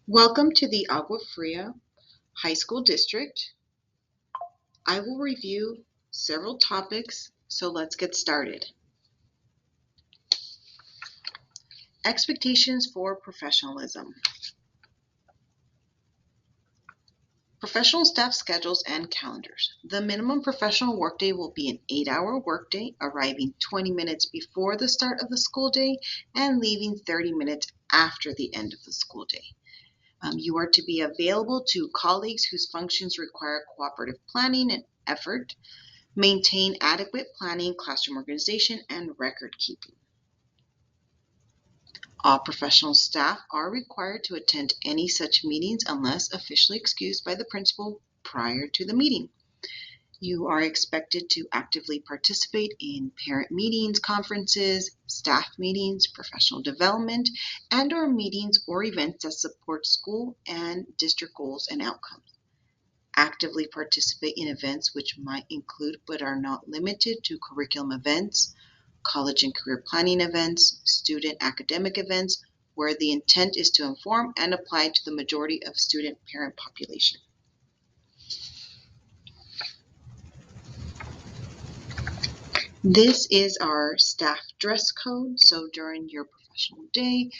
Welcome to the Agua Fria High School District. I will review several topics, so let's get started. Expectations for professionalism. Professional staff schedules and calendars. The minimum professional workday will be an 8-hour workday, arriving 20 minutes before the start of the school day and leaving 30 minutes after the end of the school day. You are to be available to colleagues whose functions require cooperative planning and effort. Maintain adequate planning, classroom organization, and record keeping. All professional staff are required to attend any such meetings unless officially excused by the principal prior to the meeting. You are expected to actively participate in parent meetings, conferences, staff meetings, professional development, and/or meetings or events that support school and district goals and outcomes. Actively participate in events which might include but are not limited to curriculum events, college and career planning events, student academic events, where the intent is to inform and apply to the majority of student parent population. This is our staff dress code. So during your professional day,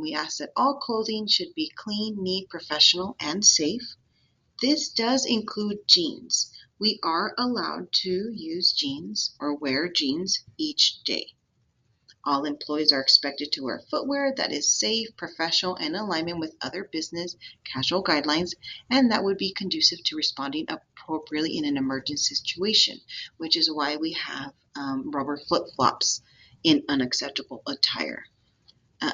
we ask that all clothing should be clean, neat, professional, and safe. This does include jeans. We are allowed to use jeans or wear jeans each day. All employees are expected to wear footwear that is safe, professional, and in alignment with other business casual guidelines, and that would be conducive to responding appropriately in an emergency situation, which is why we have rubber flip-flops in unacceptable attire.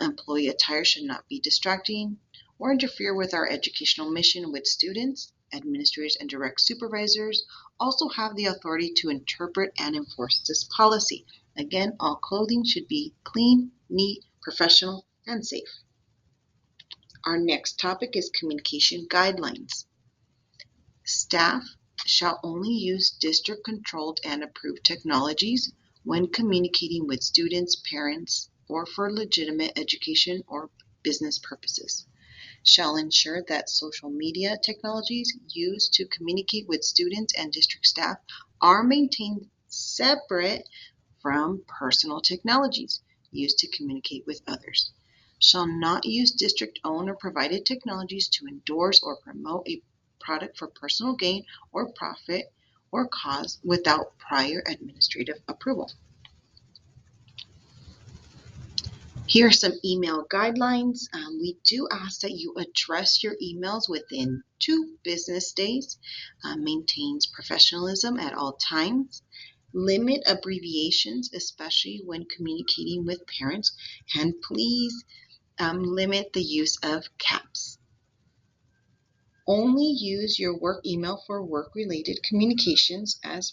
Employee attire should not be distracting or interfere with our educational mission with students. Administrators and direct supervisors also have the authority to interpret and enforce this policy. Again, all clothing should be clean, neat, professional, and safe. Our next topic is communication guidelines. Staff shall only use district-controlled and approved technologies when communicating with students, parents, or for legitimate education or business purposes. Shall ensure that social media technologies used to communicate with students and district staff are maintained separate from personal technologies used to communicate with others. Shall not use district-owned or provided technologies to endorse or promote a product for personal gain or profit or cause without prior administrative approval. Here are some email guidelines. We do ask that you address your emails within 2 business days, maintains professionalism at all times, limit abbreviations, especially when communicating with parents, and please limit the use of caps. Only use your work email for work-related communications. As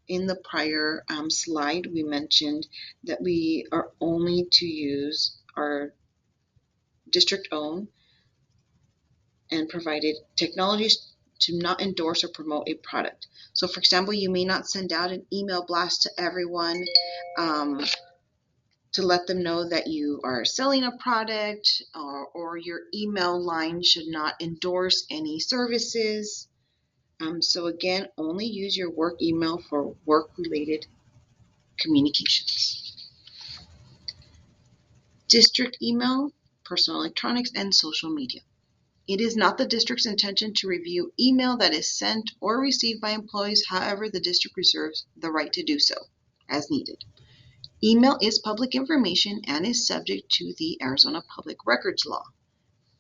in the prior slide, we mentioned that we are only to use our district-owned and provided technologies to not endorse or promote a product. So for example, you may not send out an email blast to everyone to let them know that you are selling a product, or your email line should not endorse any services. So again, only use your work email for work-related communications. District email, personal electronics, and social media. It is not the district's intention to review email that is sent or received by employees. However, the district reserves the right to do so as needed. Email is public information and is subject to the Arizona Public Records Law.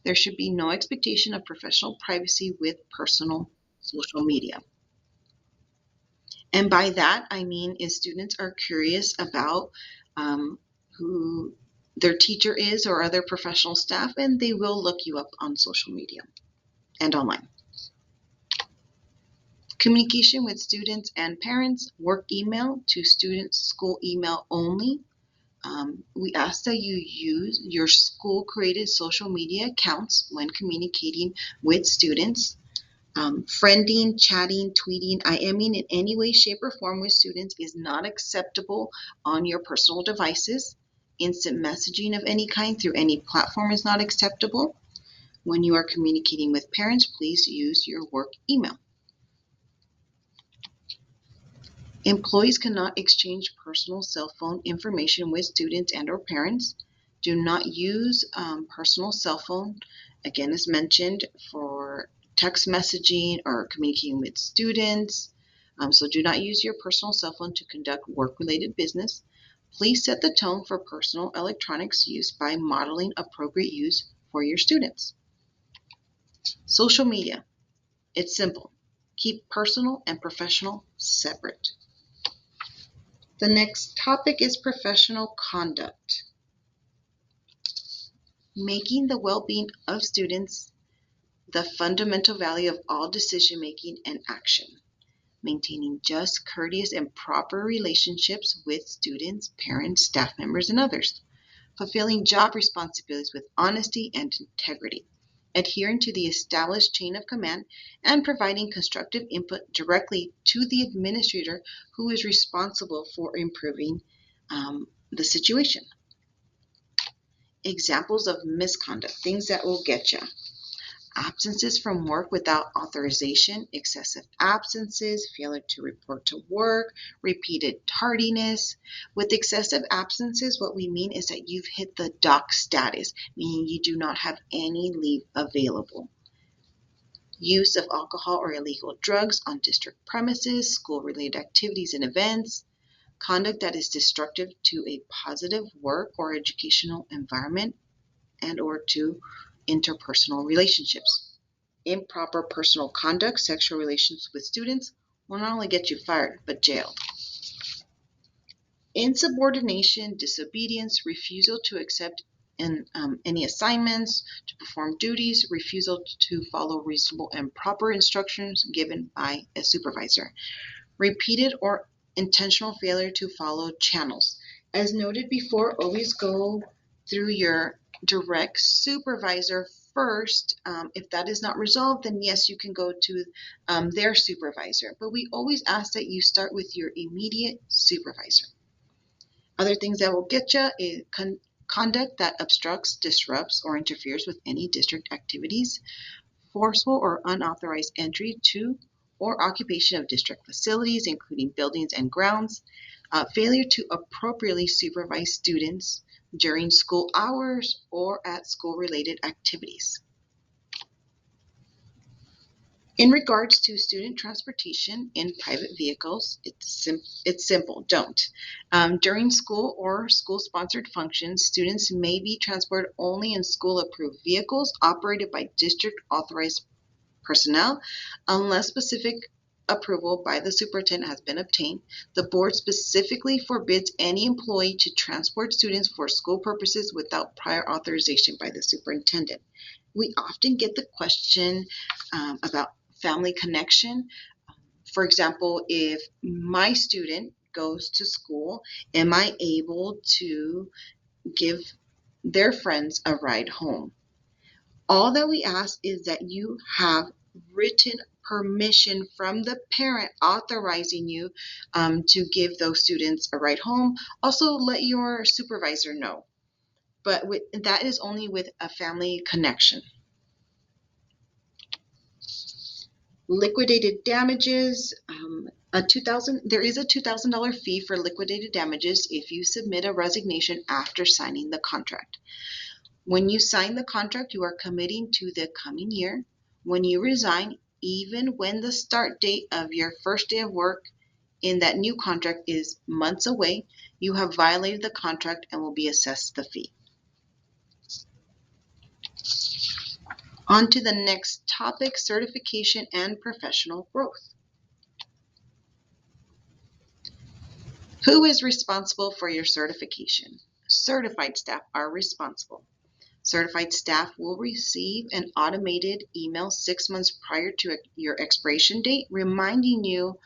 There should be no expectation of professional privacy with personal social media. And by that, I mean if students are curious about who their teacher is or other professional staff, and they will look you up on social media and online. Communication with students and parents, work email to students, school email only. We ask that you use your school-created social media accounts when communicating with students. Friending, chatting, tweeting, IMing in any way, shape, or form with students is not acceptable on your personal devices. Instant messaging of any kind through any platform is not acceptable. When you are communicating with parents, please use your work email. Employees cannot exchange personal cell phone information with students and or parents. Do not use personal cell phone, again as mentioned, for text messaging or communicating with students. So do not use your personal cell phone to conduct work-related business. Please set the tone for personal electronics use by modeling appropriate use for your students. Social media. It's simple. Keep personal and professional separate. The next topic is professional conduct. Making the well-being of students the fundamental value of all decision-making and action. Maintaining just, courteous, and proper relationships with students, parents, staff members, and others. Fulfilling job responsibilities with honesty and integrity. Adhering to the established chain of command and providing constructive input directly to the administrator who is responsible for improving the situation. Examples of misconduct, things that will get you. Absences from work without authorization, excessive absences, failure to report to work, repeated tardiness. With excessive absences, what we mean is that you've hit the dock status, meaning you do not have any leave available. Use of alcohol or illegal drugs on district premises, school-related activities and events. Conduct that is destructive to a positive work or educational environment and or to interpersonal relationships. Improper personal conduct, sexual relations with students will not only get you fired, but jailed. Insubordination, disobedience, refusal to accept any assignments, to perform duties, refusal to follow reasonable and proper instructions given by a supervisor. Repeated or intentional failure to follow channels. As noted before, always go through your direct supervisor first. If that is not resolved, then yes, you can go to their supervisor. But we always ask that you start with your immediate supervisor. Other things that will get you is conduct that obstructs, disrupts, or interferes with any district activities. Forceful or unauthorized entry to or occupation of district facilities, including buildings and grounds. Failure to appropriately supervise students during school hours or at school-related activities. In regards to student transportation in private vehicles, it's simple, don't. During school or school-sponsored functions, students may be transported only in school-approved vehicles operated by district-authorized personnel unless specific approval by the superintendent has been obtained. The board specifically forbids any employee to transport students for school purposes without prior authorization by the superintendent. We often get the question about family connection. For example, if my student goes to school, am I able to give their friends a ride home? All that we ask is that you have written permission from the parent authorizing you to give those students a ride home. Also, let your supervisor know. But that is only with a family connection. Liquidated damages. There is a $2,000 fee for liquidated damages if you submit a resignation after signing the contract. When you sign the contract, you are committing to the coming year. When you resign, even when the start date of your first day of work in that new contract is months away, you have violated the contract and will be assessed the fee. On to the next topic, certification and professional growth. Who is responsible for your certification? Certified staff are responsible. Certified staff will receive an automated email 6 months prior to your expiration date, reminding you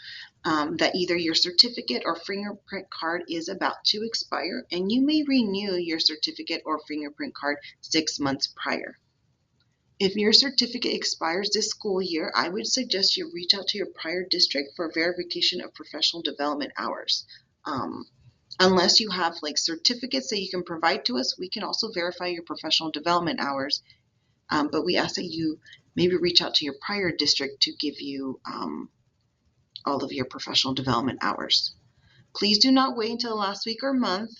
that either your certificate or fingerprint card is about to expire, and you may renew your certificate or fingerprint card 6 months prior. If your certificate expires this school year, I would suggest you reach out to your prior district for verification of professional development hours. Unless you have like certificates that you can provide to us, we can also verify your professional development hours but we ask that you maybe reach out to your prior district to give you all of your professional development hours. Please do not wait until the last week or month.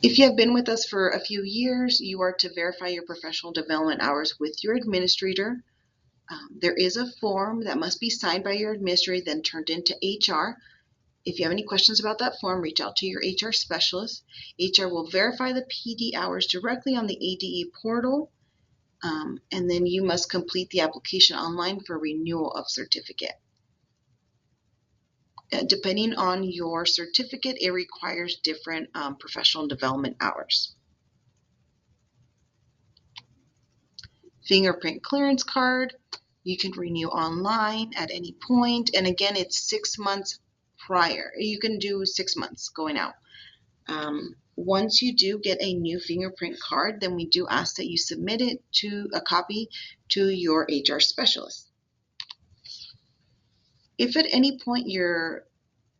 If you have been with us for a few years, you are to verify your professional development hours with your administrator. There is a form that must be signed by your administrator, then turned into HR. If you have any questions about that form, reach out to your HR specialist. HR will verify the PD hours directly on the ADE portal, and then you must complete the application online for renewal of certificate. Depending on your certificate, it requires different professional development hours. Fingerprint clearance card, you can renew online at any point, and again, it's 6 months prior. You can do 6 months going out. Once you do get a new fingerprint card, then we do ask that you submit it to a copy to your HR specialist. If at any point your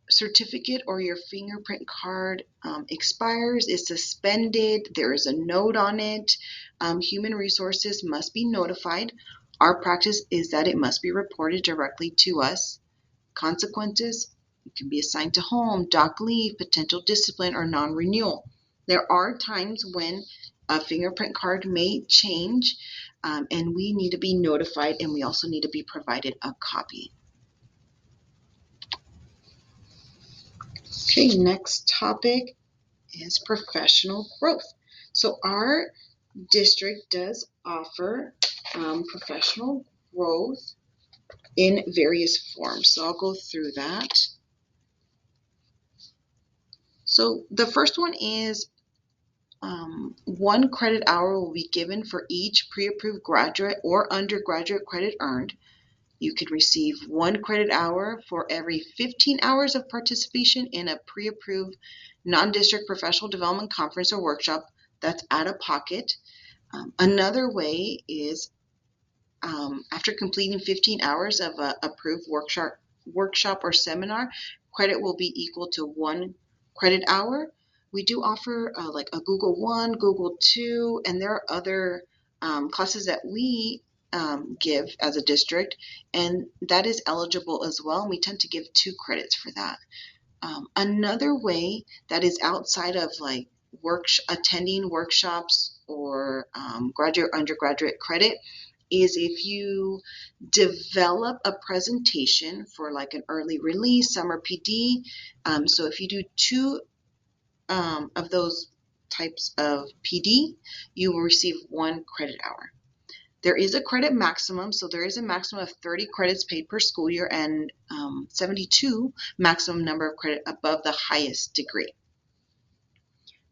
certificate or your fingerprint card expires, is suspended, there is a note on it, human resources must be notified. Our practice is that it must be reported directly to us. Consequences: it can be assigned to home, dock leave, potential discipline, or non-renewal. There are times when a fingerprint card may change, and we need to be notified, and we also need to be provided a copy. Okay, next topic is professional growth. So our district does offer professional growth in various forms. So I'll go through that. So the first one is 1 credit hour will be given for each pre-approved graduate or undergraduate credit earned. You can receive 1 credit hour for every 15 hours of participation in a pre-approved non-district professional development conference or workshop that's out of pocket. Another way is after completing 15 hours of an approved workshop or seminar, credit will be equal to 1 credit hour. We do offer like a Google One, Google Two, and there are other classes that we give as a district, and that is eligible as well. And we tend to give 2 credits for that. Another way that is outside of like attending workshops or graduate or undergraduate credit is if you develop a presentation for like an early release, summer PD. So if you do 2 of those types of PD, you will receive 1 credit hour. There is a credit maximum, so there is a maximum of 30 credits paid per school year and 72 maximum number of credit above the highest degree.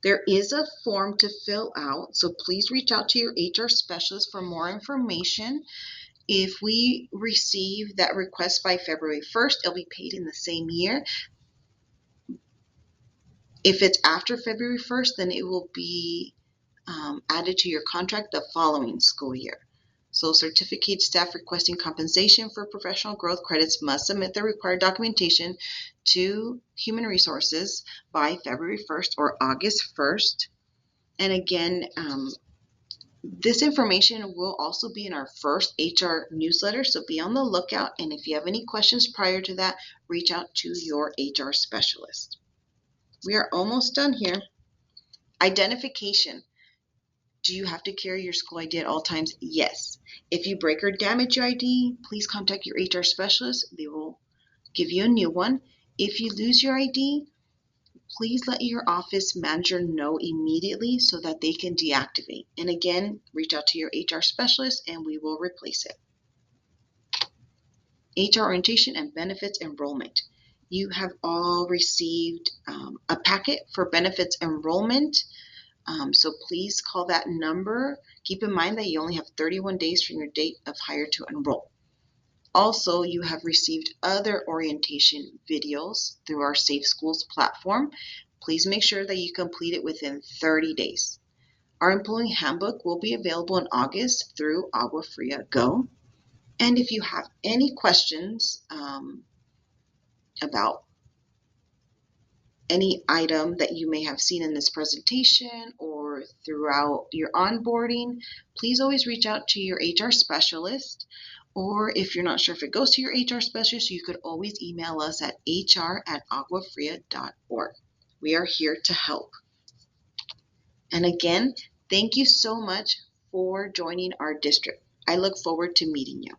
There is a form to fill out, so please reach out to your HR specialist for more information. If we receive that request by February 1st, it'll be paid in the same year. If it's after February 1st, then it will be added to your contract the following school year. So certificate staff requesting compensation for professional growth credits must submit the required documentation to Human Resources by February 1st or August 1st. And again, this information will also be in our first HR newsletter, so be on the lookout. And if you have any questions prior to that, reach out to your HR specialist. We are almost done here. Identification. Do you have to carry your school ID at all times? Yes. If you break or damage your ID, please contact your HR specialist. They will give you a new one. If you lose your ID, please let your office manager know immediately so that they can deactivate. And again, reach out to your HR specialist and we will replace it. HR orientation and benefits enrollment. You have all received a packet for benefits enrollment. So please call that number. Keep in mind that you only have 31 days from your date of hire to enroll. Also, you have received other orientation videos through our Safe Schools platform. Please make sure that you complete it within 30 days. Our employee handbook will be available in August through Agua Fria Go. And if you have any questions about any item that you may have seen in this presentation or throughout your onboarding, please always reach out to your HR specialist. Or if you're not sure if it goes to your HR specialist, you could always email us at hr@aguafria.org. We are here to help. And again, thank you so much for joining our district. I look forward to meeting you.